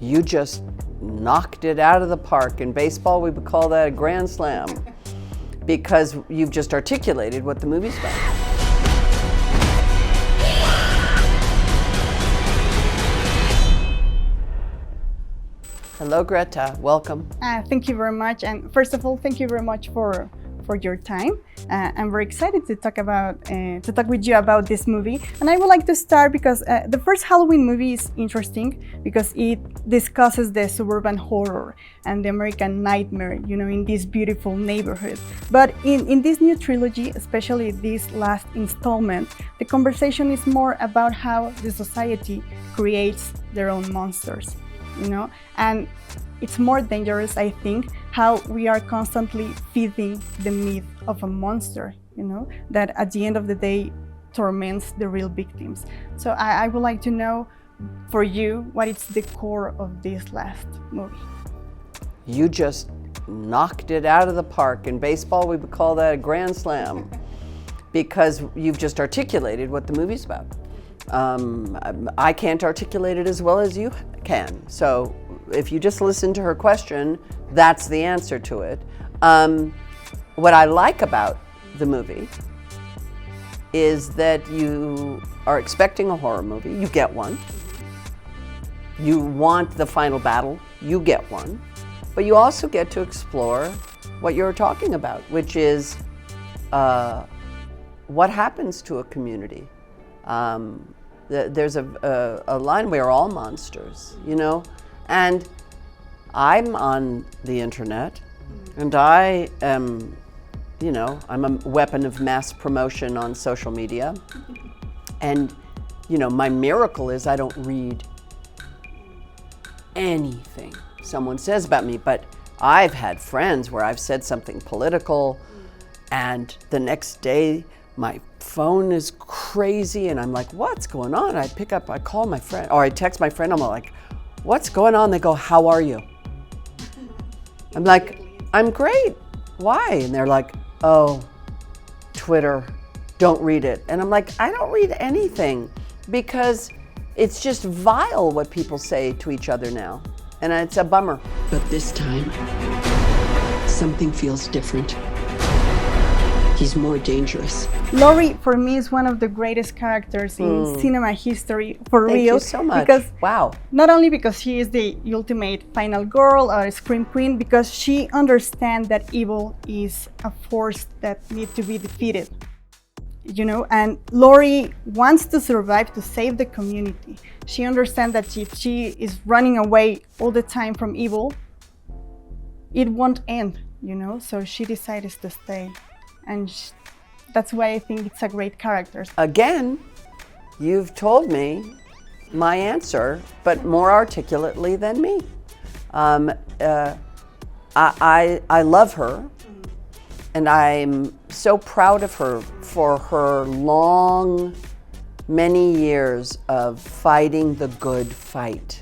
You just knocked it out of the park. In baseball, we would call that a grand slam because you've just articulated what the movie's about. Hello, Greta. Welcome. Thank you very much. And first of all, thank you very much for your time. I'm very excited to talk with you about this movie. And I would like to start because the first Halloween movie is interesting because it discusses the suburban horror and the American nightmare, in this beautiful neighborhood. But in this new trilogy, especially this last installment, the conversation is more about how the society creates their own monsters, and it's more dangerous, I think, how we are constantly feeding the myth of a monster, that at the end of the day torments the real victims. So I would like to know, for you, what is the core of this last movie? You just knocked it out of the park. In baseball, we would call that a grand slam because you've just articulated what the movie's about. I can't articulate it as well as you can. So if you just listen to her question, that's the answer to it. What I like about the movie is that you are expecting a horror movie, you get one. You want the final battle, you get one. But you also get to explore what you're talking about, which is what happens to a community. There's a line, we are all monsters, and I'm on the internet, and I am, I'm a weapon of mass promotion on social media, and, my miracle is I don't read anything someone says about me, but I've had friends where I've said something political, and the next day, my phone is crazy and I'm like, what's going on? I pick up, I call my friend, or I text my friend, I'm like, what's going on? They go, how are you? I'm like, I'm great. Why? And they're like, oh, Twitter, don't read it. And I'm like, I don't read anything because it's just vile what people say to each other now. And it's a bummer. But this time, something feels different. He's more dangerous. Laurie, for me, is one of the greatest characters in cinema history, for real. Thank you so much. Because wow. Not only because she is the ultimate final girl or scream queen, because she understands that evil is a force that needs to be defeated. And Laurie wants to survive to save the community. She understands that if she is running away all the time from evil, it won't end, So she decides to stay. And that's why I think it's a great character. Again, you've told me my answer, but more articulately than me. I love her, and I'm so proud of her for her many years of fighting the good fight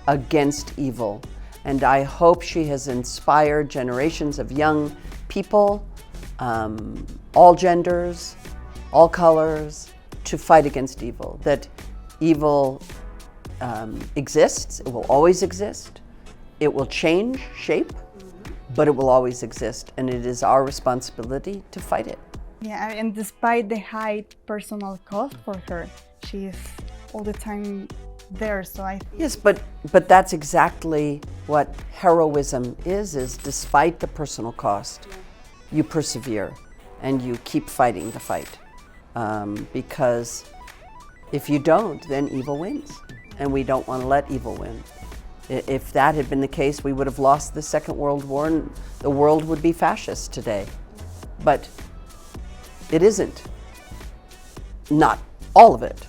against evil. And I hope she has inspired generations of young people, all genders, all colors, to fight against evil. That evil exists, it will always exist. It will change shape, but it will always exist. And it is our responsibility to fight it. Yeah, and despite the high personal cost for her, she is all the time there, so I think. Yes, but that's exactly what heroism is despite the personal cost, you persevere and you keep fighting the fight. Because if you don't, then evil wins. And we don't want to let evil win. If that had been the case, we would have lost the Second World War and the world would be fascist today. But it isn't. Not all of it.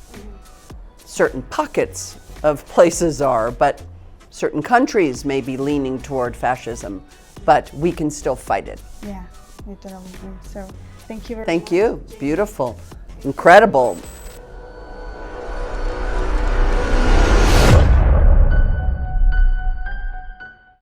Certain pockets of places are, but certain countries may be leaning toward fascism, but we can still fight it. Yeah, I totally agree. So thank you very much. Thank you. Beautiful. Incredible.